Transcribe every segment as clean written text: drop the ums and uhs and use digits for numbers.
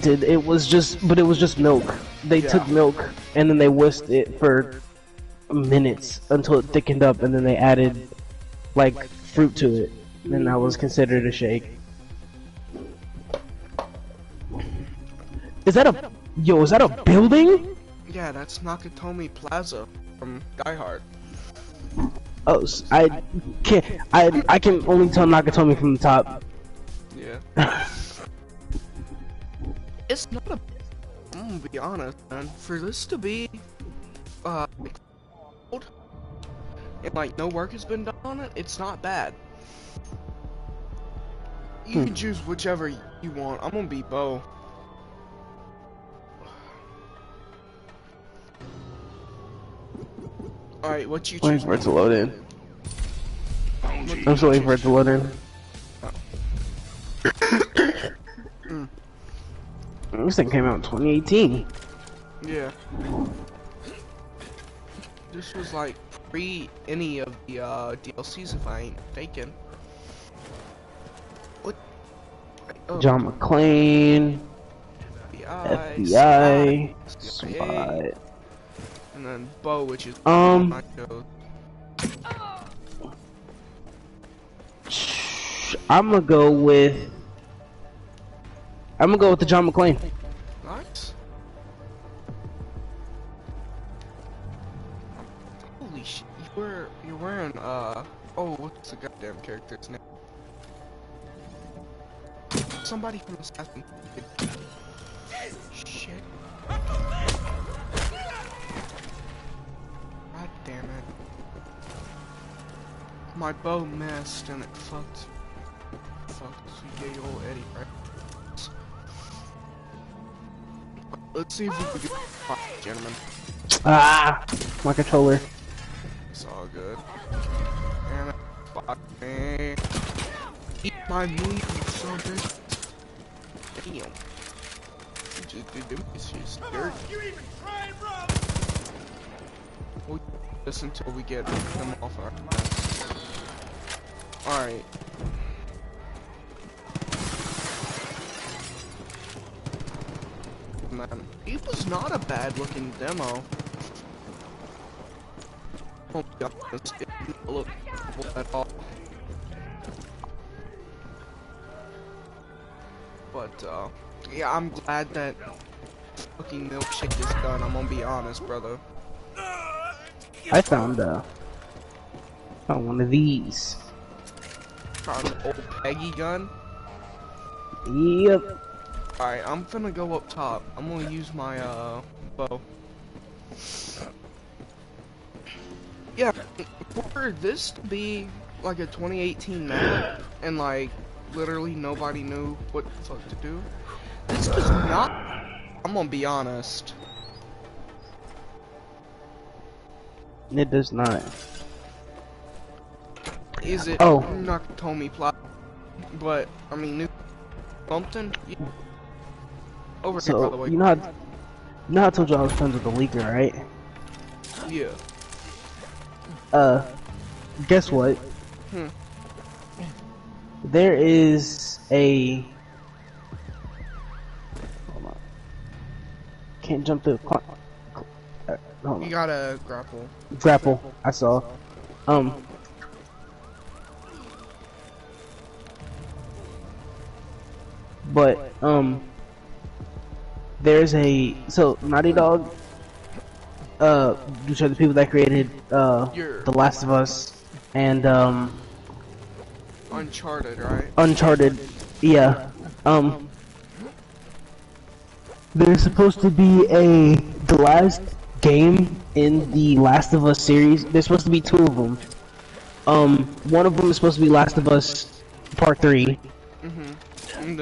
It was just, but it was just milk. They took milk and then they whisked it for minutes until it thickened up, and then they added like fruit to it, and that was considered a shake. Is that a Is that a building? Yeah, that's Nakatomi Plaza from Die Hard. Oh, I can't. I can only tell Nakatomi from the top. Yeah. It's not a. I'm gonna be honest, man. For this to be, old, and like no work has been done on it, it's not bad. You can choose whichever you want. I'm gonna be Bo. Alright, what you choose? Waiting for it to load in. I'm still waiting for it to load in. This thing came out in 2018. Yeah. This was like pre any of the DLCs, if I ain't mistaken. What? Oh. John McClane, FBI, SWAT. And then Bo, which is I'm gonna go with the John McClane. Nice. Holy shit! You're wearing oh, what's the goddamn character's name? Somebody from Assassin's Creed. Shit. God damn it. My bow missed and it fucked gay old Eddie, right? Let's see if we can do it, gentlemen. Ah, my controller. It's all good. And fuck me. Eat my meat, you son of a bitch. Damn. You just did this shit dirty. You even try and run! We'll do this until we get them off our mess. Alright. Man, it was not a bad looking demo. Oh god, it didn't look terrible at all. But yeah, I'm glad that fucking milkshake is done. I'm gonna be honest, brother. I found one of these. Found an old Peggy gun. Yep. Alright, I'm gonna go up top. I'm gonna use my bow. Yeah, for this to be like a 2018 map and like literally nobody knew what the fuck to do, this does not. I'm gonna be honest. It does not. Is it Nakatomi Plaza? But I mean, New Bumpton. Yeah. Over here, by the way. You know how I told you I was friends with the leaker, right? Yeah. Guess what? There is a. Hold on. Can't jump through. Hold on. You gotta grapple. Grapple. I saw. But there's Naughty Dog, which are the people that created The Last of Us and Uncharted, right? Uncharted, yeah. There's supposed to be the last game in the Last of Us series. There's supposed to be two of them. One of them is supposed to be Last of Us Part 3.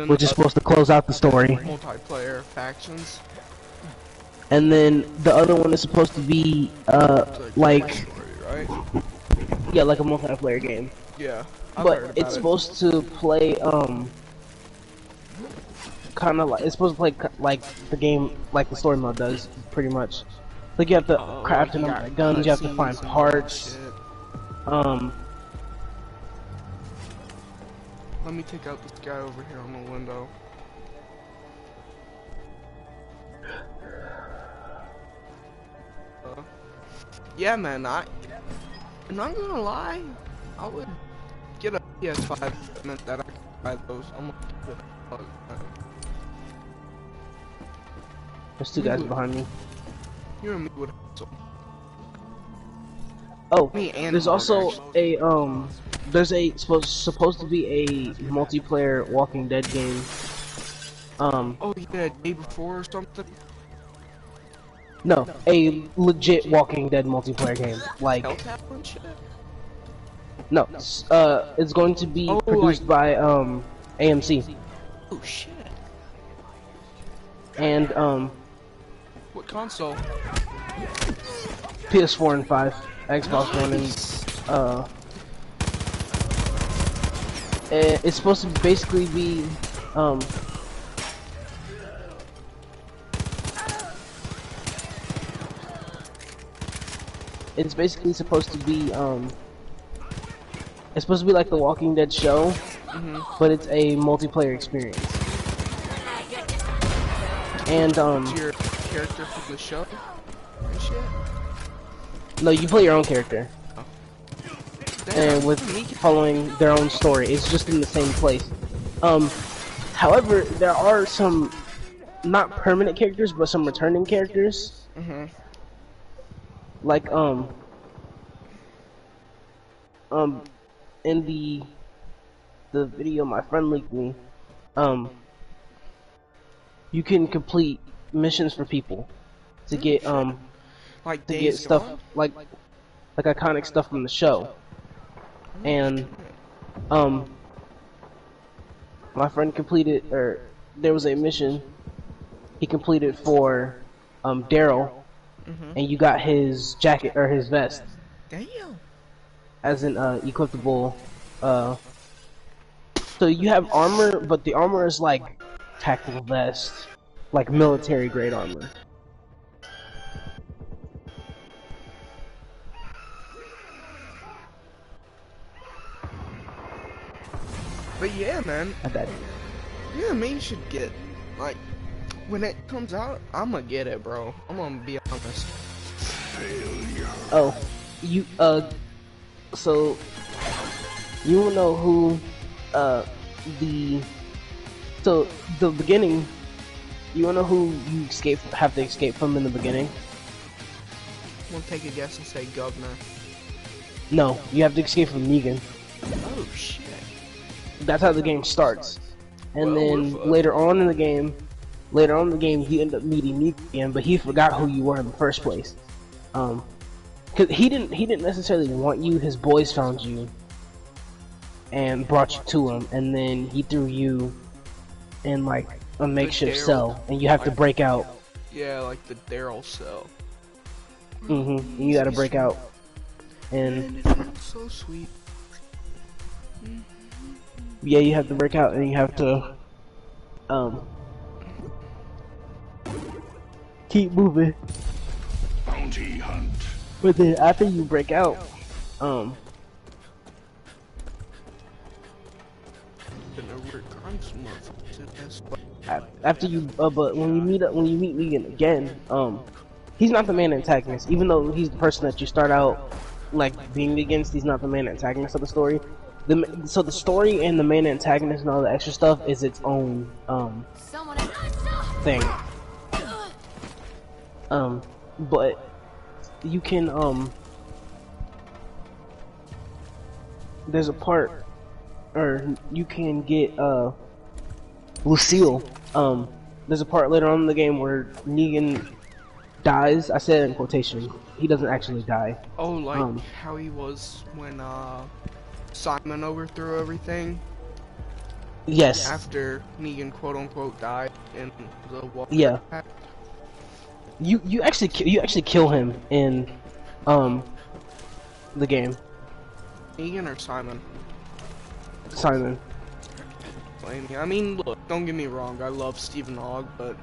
Which is supposed to close out the story. Multiplayer factions. And then the other one is supposed to be like story, right? Yeah, like a multiplayer game. Yeah. But it's supposed to play kind of like it's supposed to play like the game like the story mode does, pretty much. Like you have to craft a number of guns, you have to find parts. Let me take out this guy over here on the window. yeah, man, I'm not gonna lie, I would get a PS5 meant that I could buy those. I'm gonna give it a bug, man. There's two guys behind me. You and me would hustle. Oh, Me and there's Hog, also actually. there's a supposed to be a multiplayer Walking Dead game. Oh yeah, day before or something. No, a legit Walking Dead multiplayer game. Like, Telltale and shit. no, it's going to be Oh, produced by AMC Oh shit. and What console? PS4 and 5, Xbox One, and it's supposed to basically be it's basically supposed to be it's supposed to be like the Walking Dead show, but it's a multiplayer experience. And Your character for the show and shit. no, you play your own character, Damn, and with following their own story. It's just in the same place. However, there are some not permanent characters, but some returning characters. Like in the video my friend leaked me, you can complete missions for people to get like to get Days stuff Gone? like iconic stuff from the show. And my friend completed, or there was a mission he completed for Daryl, and you got his jacket or his vest Damn. as an equipable. So you have armor, but the armor is like tactical vest, like military grade armor. But yeah, man. I died. Yeah, man, you should get, like, when it comes out, I'm gonna get it, bro. I'm gonna be honest. Oh, you so you will know who the beginning. You wanna know who you have to escape from in the beginning? I'm gonna take a guess and say Governor. No, you have to escape from Negan. Oh shit. That's how the game starts. And Well, then later on in the game, you end up meeting Negan again, but he forgot who you were in the first place. Cause he didn't necessarily want you. His boys found you and brought you to him, and then he threw you in like a makeshift cell, and you have to break out. Yeah, like the Daryl cell. And you gotta break out. And it feels so sweet. yeah, you have to break out, and you have to keep moving. Bounty hunt. But then after you break out, after you but when you meet Negan again, he's not the main antagonist, even though he's the person that you start out like being against. He's not the main antagonist of the story. So the story and the main antagonist and all the extra stuff is its own thing. But you can there's a part, or you can get Lucille. There's a part later on in the game where Negan dies. I said in quotation. He doesn't actually die. Oh, like how he was when Simon overthrew everything. Yes. After Negan quote unquote died in the Walker Pack. You actually kill him in the game. Negan or Simon? Simon. I mean, look, don't get me wrong. I love Stephen Hogg, but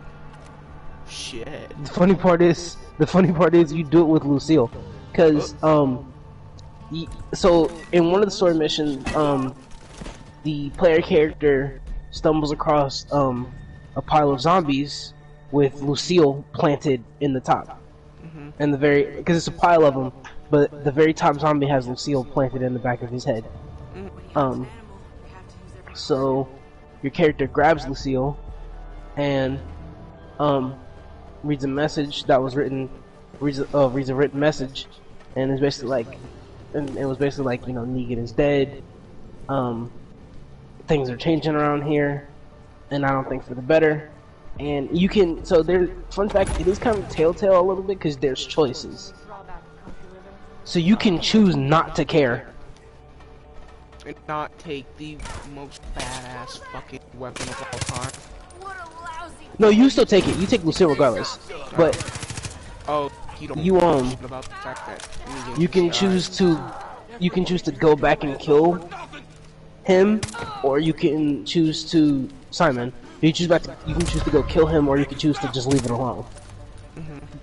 shit. The funny part is you do it with Lucille, cause so in one of the story missions, the player character stumbles across a pile of zombies with Lucille planted in the top, and because it's a pile of them, but the very top zombie has Lucille planted in the back of his head. So your character grabs Lucille and reads a message that was written, reads a written message, and it's basically like, and it was basically like, you know, Negan is dead. Things are changing around here, and I don't think for the better. And you can, so there, fun fact, it is kind of telltale a little bit because there's choices. So you can choose not to care. And not take the most badass fucking weapon of all time. No, you still take it. You take Lucille regardless. But oh, you don't about the fact that you can choose to go back and kill him, or you can choose to Simon. You can choose to go kill him, or you can choose to just leave it alone.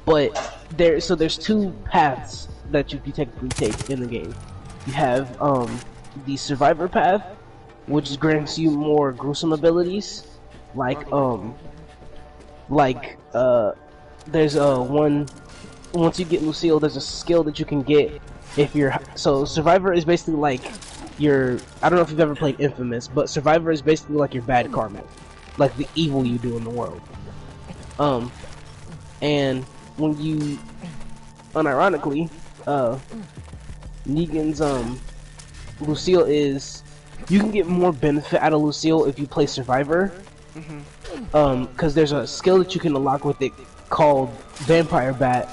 But there's two paths that you can technically take in the game. You have the survivor path, which grants you more gruesome abilities, there's one, once you get Lucille, there's a skill that you can get if you're, so survivor is basically like your, I don't know if you've ever played Infamous, but survivor is basically like your bad karma, like the evil you do in the world. And when you, unironically, Negan's Lucille is, you can get more benefit out of Lucille if you play survivor. Because there's a skill that you can unlock with it called Vampire Bat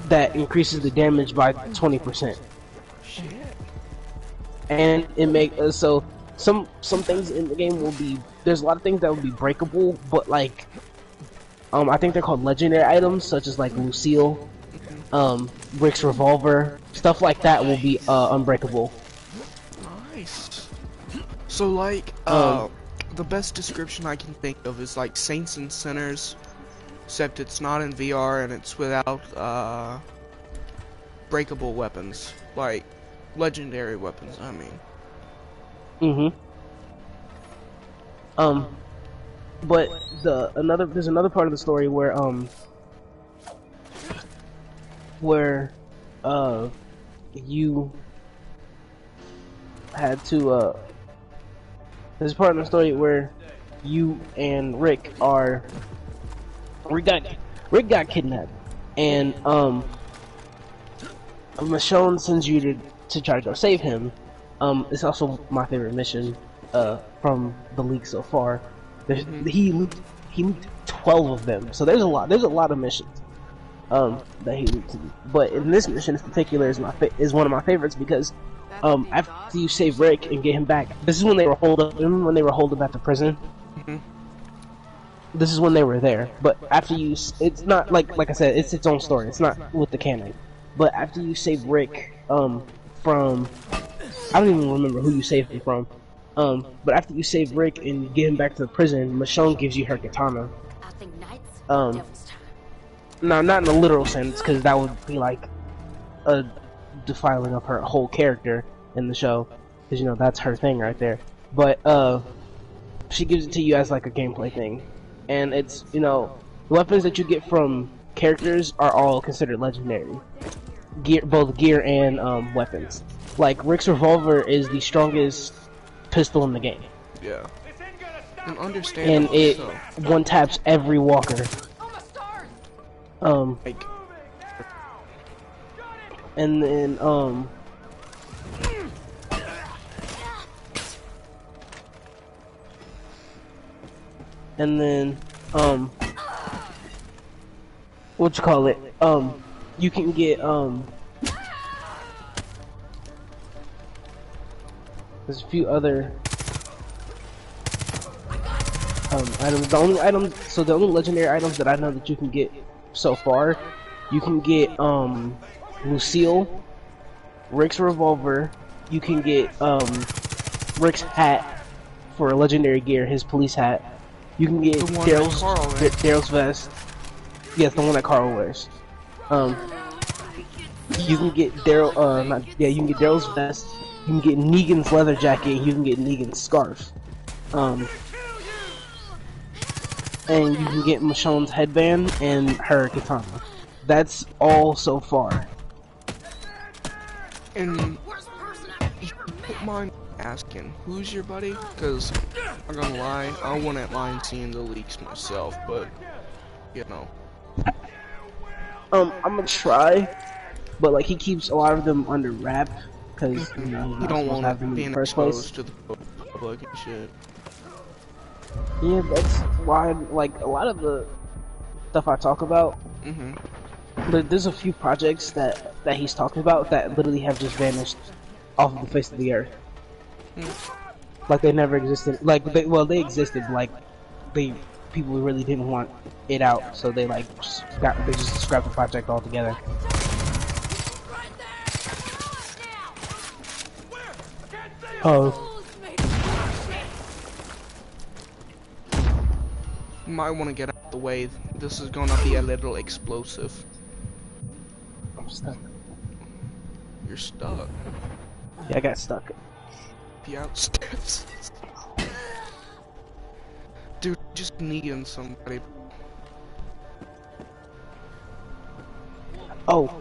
that increases the damage by 20%. Shit. And it so some things in the game will be, there's a lot of things that will be breakable, but like I think they're called legendary items, such as like Lucille, Rick's revolver, stuff like that will be unbreakable. Nice. So like the best description I can think of is like Saints and Sinners, except it's not in VR and it's without breakable weapons, like legendary weapons, I mean. But there's another part of the story where you had to there's a part of the story where you and Rick got kidnapped, and Michonne sends you to try to go save him. It's also my favorite mission from the leak so far. He leaked 12 of them, so there's a lot of missions that he leaked. But in this mission in particular is one of my favorites because after you save Rick and get him back, this is when they were holed up. Remember when they were holed up at the prison? This is when they were there. But after it's not like I said, it's its own story. It's not with the canon. But after you save Rick from, I don't even remember who you saved him from. But after you save Rick and get him back to the prison, Michonne gives you her katana. No, not in a literal sense, because that would be like a defiling of her whole character in the show, because you know that's her thing right there. But she gives it to you as like a gameplay thing, and it's, you know, the weapons that you get from characters are all considered legendary, both gear and weapons. Like Rick's revolver is the strongest pistol in the game. Yeah. And understandable. And it one taps every walker. Like, and then what you call it? You can get there's a few other items. The only legendary items that I know that you can get so far, you can get Lucille, Rick's revolver, you can get Rick's hat for legendary gear, his police hat. You can get Daryl's vest. Yes, the one that Carl wears. You can get you can get Daryl's vest. You can get Negan's leather jacket. You can get Negan's scarf. And you can get Michonne's headband and her katana. That's all so far. And if you don't mind asking, who's your buddy? Because I'm not gonna lie, I wouldn't mind seeing the leaks myself, but you know. I'm gonna try, but like he keeps a lot of them under wrap because you know he's You not don't supposed want to have it them in being the first place. exposed to the public and shit. Yeah, that's why like a lot of the stuff I talk about. But there's a few projects that he's talking about that literally have just vanished off of the face of the earth. Like they never existed. Like they existed. Like people really didn't want it out, so they like they just scrapped the project altogether. Oh, You might want to get out of the way. This is gonna be a little explosive. I'm stuck. You're stuck. Yeah, I got stuck. The outsteps. Dude, just needing somebody. Oh,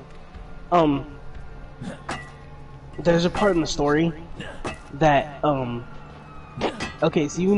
there's a part in the story that okay, so you know